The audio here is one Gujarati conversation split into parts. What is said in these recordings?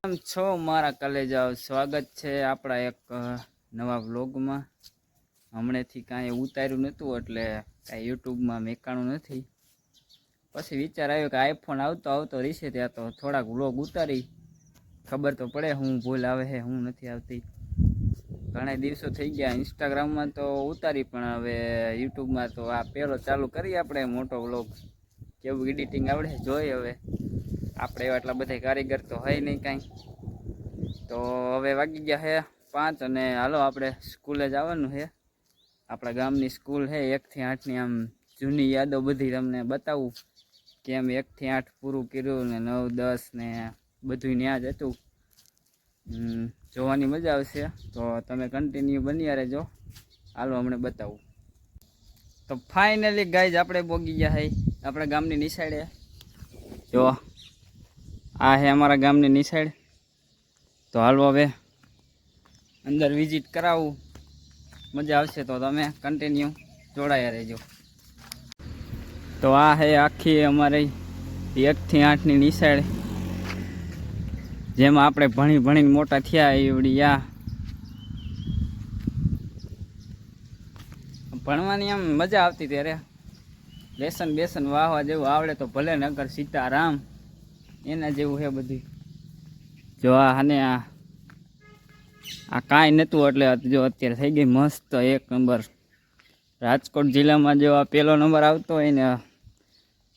કેમ છો મારા કલેજાઓ? સ્વાગત છે આપણા એક નવા વ્લોગમાં. હમણાંથી કાંઈ ઉતાર્યું નહોતું એટલે કાંઈ યુટ્યુબમાં મેકાણું નથી. પછી વિચાર આવ્યો કે આઈફોન આવતો રહેશે ત્યાં તો થોડાક વ્લોગ ઉતારી ખબર તો પડે હું ભૂલ આવે છે હું નથી આવતી. ઘણા દિવસો થઈ ગયા. ઇન્સ્ટાગ્રામમાં તો ઉતારી પણ હવે યુટ્યુબમાં તો આ પહેલો ચાલુ કરીએ આપણે મોટો વ્લોગ. કેવું એડિટિંગ આવડે જોઈએ હવે. આપણે એવા એટલા બધા કારીગર તો હોય નહીં કાંઈ. તો હવે વાગી ગયા છે 5 અને હાલો આપણે સ્કૂલે જવાનું છે. આપણા ગામની સ્કૂલ છે 1 થી 8ની. આમ જૂની યાદો બધી તમને બતાવું કેમ 1 થી 8 પૂરું કર્યું ને 9, 10 ને બધું ત્યાં જ હતું. જોવાની મજા આવશે તો તમે કન્ટિન્યુ બન્યા રહેજો. હાલો હમણાં બતાવું. તો ફાઇનલી ગાઈઝ આપણે પોગી ગયા છે આપણા ગામની નિશાળે. જો આ છે અમારા ગામની નિશાળ. તો હાલો હવે અંદર વિઝિટ કરાવું. મજા આવશે તો તમે કન્ટિન્યુ જોડાયા રહેજો. તો આ છે આખી અમારી 1 થી 8ની નિશાળ, જેમાં આપણે ભણીને મોટા થયા. એવડી આ ભણવાની આમ મજા આવતી ત્યારે. લેસન વાહવા જેવું આવડે તો ભલે, નગર સીતારામ એના જેવું છે બધું. જો આને આ કાંઈ નહોતું એટલે જો અત્યારે થઈ ગઈ મસ્ત 1 નંબર. રાજકોટ જિલ્લામાં જો આ પહેલો નંબર આવતો હોય ને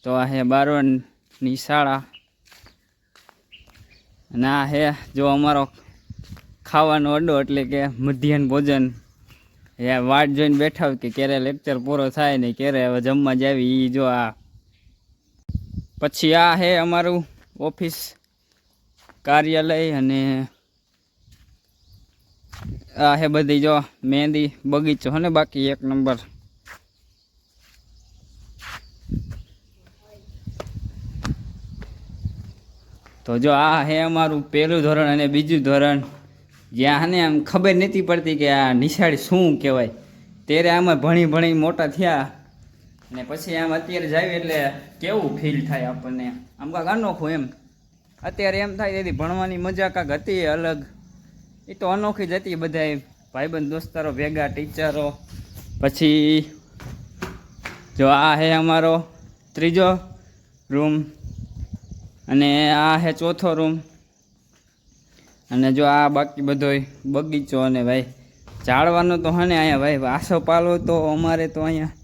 તો આ છે બારવણની શાળા. અને આ છે જો અમારો ખાવાનો અડ્ડો એટલે કે મધ્યાહન ભોજન. વાટ જોઈને બેઠા હોય કે ક્યારે લેક્ચર પૂરો થાય ને ક્યારે હવે જમવા જાવી. એ જો આ પછી આ છે અમારું ઓફિસ કાર્યાલય. અને આ છે બધી જો મહેંદી બગીચો હે ને બાકી 1 નંબર. તો જો આ છે અમારું 1લું ધોરણ અને 2જું ધોરણ, જ્યાં આમ ખબર નથી પડતી કે આ નિશાળ શું કહેવાય. ત્યારે આમાં ભણી મોટા થયા અને પછી આમ અત્યારે જાય એટલે કેવું ફીલ થાય આપણને, આમ કાંઈક અનોખું એમ. અત્યારે એમ થાય તેથી ભણવાની મજા કાંઈક હતી અલગ. એ તો અનોખી જ હતી. બધા ભાઈબંધ દોસ્તારો ભેગા, ટીચરો. પછી જો આ છે અમારો 3જો રૂમ અને આ છે 4થો રૂમ. અને જો આ બાકી બધો બગીચો. અને ભાઈ ઝાડવાનો તો હે ને અહીંયા ભાઈ આસો પાલો તો અમારે તો અહીંયા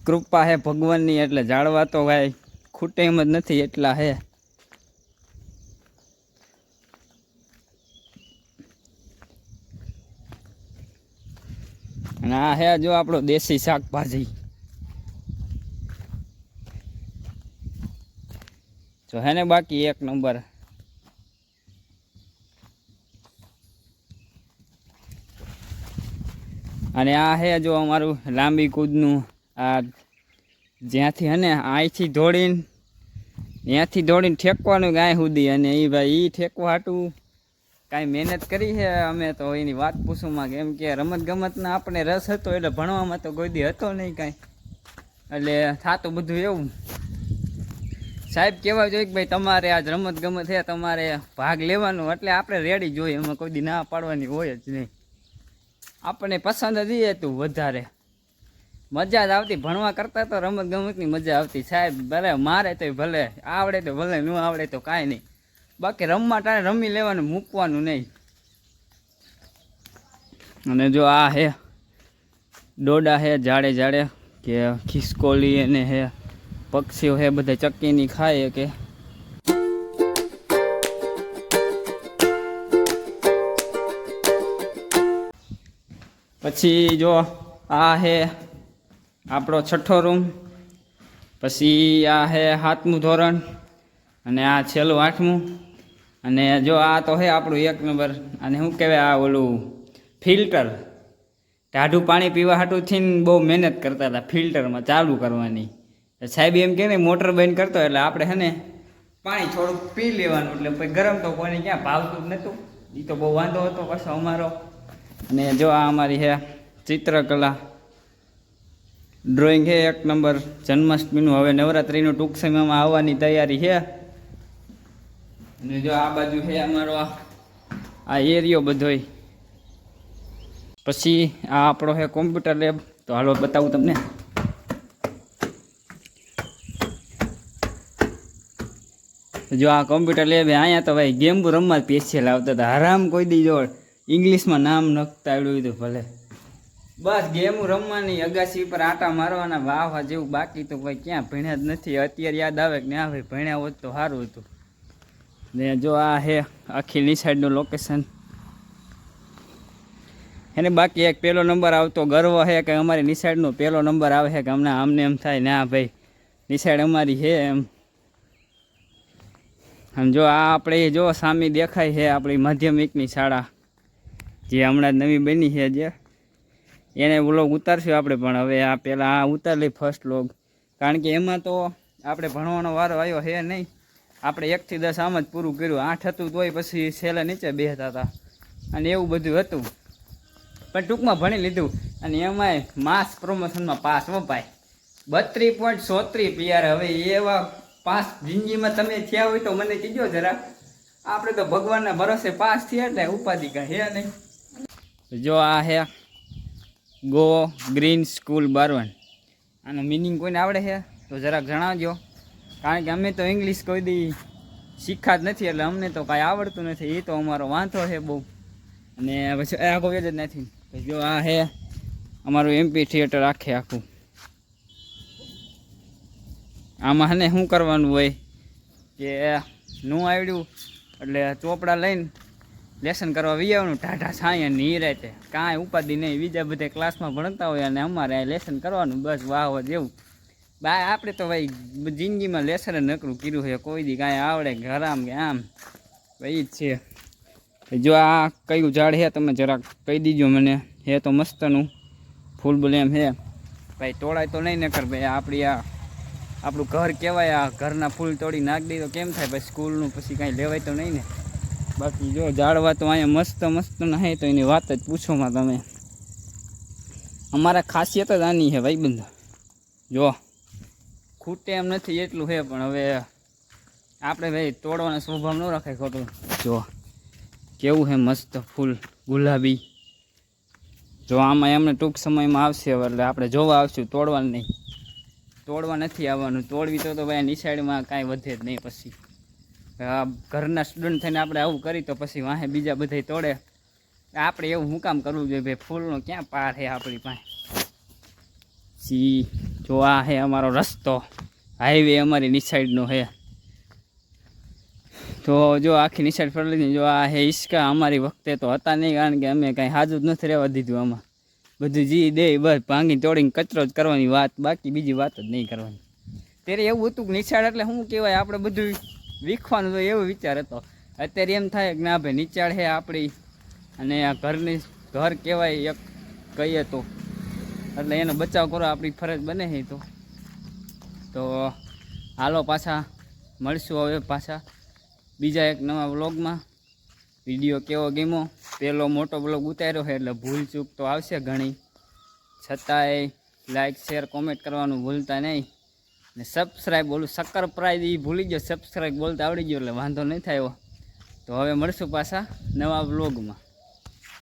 કૃપા છે ભગવાનની, એટલે ઝાડવા તો ભાઈ ખૂટે એમ જ નથી એટલા છે. અને આ હે જો આપણો દેશી શાકભાજી. જો હે ને બાકી 1 નંબર. અને આ હે જો અમારું લાંબી કૂદનું. આ જ્યાંથી હે ને અહીંથી દોડીને ઠેકવાનું ગાય સુધી. અને એ ભાઈ એ ઠેકવા હાટું કાંઈ મહેનત કરી છે અમે તો એની વાત પૂછુંમાં. કેમ કે રમતગમતના આપણે રસ હતો એટલે ભણવામાં તો કોઈ દી હતો નહીં કાંઈ. એટલે થતું બધું એવું. સાહેબ કહેવા જોઈએ કે ભાઈ તમારે આજ રમતગમત છે તમારે ભાગ લેવાનો, એટલે આપણે રેડી જોઈએ. એમાં કોઈ દી ના પાડવાની હોય જ નહીં. આપણને પસંદ જ હતું વધારે. મજા જ આવતી ભણવા કરતાં તો રમતગમતની મજા આવતી. સાહેબ ભલે મારે તો ભલે, આવડે તો ભલે, ન આવડે તો કાંઈ નહીં. બાકી રમવા ટાણે રમી લેવાનું, મૂકવાનું નહીં. અને જો આ હે ડોડા હે જાડે કે ખિસકોલી અને હે પક્ષીઓ હે બધા ચક્કીની ખાય કે. પછી જો આ હે આપણો 6થો રૂમ. પછી આ હે 7મું ધોરણ અને આ છેલ્લું 8મું. અને જો આ તો હે આપણું 1 નંબર. અને શું કહેવાય આ ઓલું ફિલ્ટર. ટાઢું પાણી પીવા હાટુંથી બહુ મહેનત કરતા હતા ફિલ્ટરમાં ચાલુ કરવાની. સાહેબ એમ કહે ને મોટર બંધ કરતો એટલે આપણે હે ને પાણી થોડુંક પી લેવાનું. એટલે પછી ગરમ તો કોઈને ક્યાં ભાવતું જ નહોતું. એ તો બહુ વાંધો હતો પાછો અમારો. અને જો આ અમારી હે ચિત્રકલા ડ્રોઈંગ છે 1 નંબર. જન્માષ્ટમીનું હવે નવરાત્રિનું ટૂંક સમયમાં આવવાની તૈયારી છે. અને જો આ બાજુ છે અમારો આ એરિયો બધોય. પછી આ આપણો છે કોમ્પ્યુટર લેબ. તો હાલો બતાવું તમને. જો આ કોમ્પ્યુટર લેબ અહીંયા તો ભાઈ ગેમ રમવા સ્પેશિયલ આવતા હતા. આરામ કોઈ દી જો ઇંગ્લિશમાં નામ નખતા આવડ્યું હતું ભલે. બસ ગેમ રમવાની, અગાસી પર આટા મારવાના, વાહવા જેવું. બાકી તો ભાઈ ક્યાં ભણ્યા જ નથી. અત્યારે યાદ આવે કે ના ભાઈ ભણ્યા હોત તો સારું હતું. ને જો આ હે આખી નિશાળનું લોકેશન. એને બાકી એક પહેલો નંબર આવતો ગર્વ છે કે અમારી નિશાળનો પહેલો નંબર આવે છે કે અમને એમ થાય ના ભાઈ નિશાળ અમારી છે એમ. આમ જો આ આપણે જો સામે દેખાય છે આપણી માધ્યમિકની શાળા જે હમણાં નવી બની છે. જે એને વ્લોગ ઉતારશું આપણે, પણ હવે આ પહેલાં આ ઉતાર લઈ ફર્સ્ટ વ્લોગ. કારણ કે એમાં તો આપણે ભણવાનો વારો આવ્યો છે નહીં. આપણે 1 થી 10 આમ જ પૂરું કર્યું. 8 હતું તોય પછી છેલ્લે નીચે બેસતા હતા અને એવું બધું હતું. પણ ટૂંકમાં ભણી લીધું. અને એમાંય માસ પ્રમોશનમાં પાસ વપાય 32.34 PR. હવે એવા પાસ જિંદગીમાં તમે થયા હોય તો મને કીધો જરા. આપણે તો ભગવાનના ભરોસે પાસ થયા એટલે ઉપાધિ કાંઈ હે નહીં. જો આ હે ગો ગ્રીન સ્કૂલ બારવણ. આનો મિનિંગ કોઈને આવડે છે તો જરાક જણાવજો. કારણ કે અમે તો ઇંગ્લિશ કોઈ દી શીખા જ નથી એટલે અમને તો કાંઈ આવડતું નથી. એ તો અમારો વાંધો છે બહુ. અને પછી આખો જ નથી. જો આ હે અમારું MP થિયેટર આખું. આમાં ને શું કરવાનું હોય કે નું આવડ્યું એટલે ચોપડા લઈને લેસન કરવા વિયાવાનું ટાઢા છાંય ની રાતે કાંઈ ઉપાધિ નહીં. બીજા બધા ક્લાસમાં ભણતા હોય અને અમારે લેસન કરવાનું બસ વાહ જેવું. આપણે તો ભાઈ જિંદગીમાં લેસન નકરું કર્યું છે. કોઈ દી કાંઈ આવડે ઘર આમ કે આમ ભાઈ જ છે. જો આ કયું ઝાડ છે તમે જરાક કહી દીજો મને. હે તો મસ્તનું ફૂલ બોલે એમ છે ભાઈ. તોડાય તો નહીં નકર ભાઈ આપણું ઘર કહેવાય. આ ઘરના ફૂલ તોડી નાખી દઈ તો કેમ થાય ભાઈ? સ્કૂલનું પછી કાંઈ લેવાય તો નહીં ને. બાકી જો ઝાડવા તો અહીંયા મસ્ત નહીં તો એની વાત જ પૂછોમાં તમે. અમારા ખાસિયત જ આની છે ભાઈબંધ. જો ખૂટે એમ નથી એટલું છે, પણ હવે આપણે ભાઈ તોડવાના સ્વભાવ ન રખાય ખોટું. જો કેવું છે મસ્ત ફૂલ ગુલાબી. જો આમાં એમને ટૂંક સમયમાં આવશે એટલે આપણે જોવા આવશું. તોડવાનું નહીં, તોડવા નથી આવવાનું. તોડવી તો ભાઈ નિશાળમાં કાંઈ વધે જ નહીં. પછી ઘરના સ્ટુડન્ટ થઈને આપણે આવું કરી તો પછી વાહે બીજા બધા તોડે. આપણે એવું શું કામ કરવું જોઈએ ભાઈ? ફૂલનો ક્યાં પાર છે આપણી પાસે? જો આ છે અમારો રસ્તો, હાઈવે અમારી નિશાળનો છે. તો જો આખી નિશાળ ફરી જો આ હે હિસકા. અમારી વખતે તો હતા નહીં, કારણ કે અમે કાંઈ હાજુ જ નથી રહેવા દીધું. આમાં બધું જી દે બસ ભાંગી તોડીને કચરો જ કરવાની વાત, બાકી બીજી વાત જ નહીં કરવાની. ત્યારે એવું હતું કે નિશાળ એટલે શું કહેવાય, આપણે બધું વીખવાનું હોય એવો વિચાર હતો. અત્યારે એમ થાય કે ના ભાઈ નિશાળ છે આપણી અને આ ઘર કહેવાય એક કહીએ તો, એટલે એનો બચાવ કરો આપણી ફરજ બને છે. તો હાલો પાછા મળશું હવે પાછા બીજા એક નવા વ્લોગમાં. વિડીયો કેવો ગમ્યો? પહેલો મોટો વ્લોગ ઉતાર્યો છે એટલે ભૂલ ચૂક તો આવશે ઘણી, છતાંય લાઈક શેર કોમેન્ટ કરવાનું ભૂલતા નહીં. ને સબસ્ક્રાઈબ સબસ્ક્રાઈબ એ ભૂલી ગયો, સબસ્ક્રાઈબ બોલતા આવડી ગયો એટલે વાંધો નહીં થાય. તો હવે મળશું પાછા નવા વ્લોગમાં.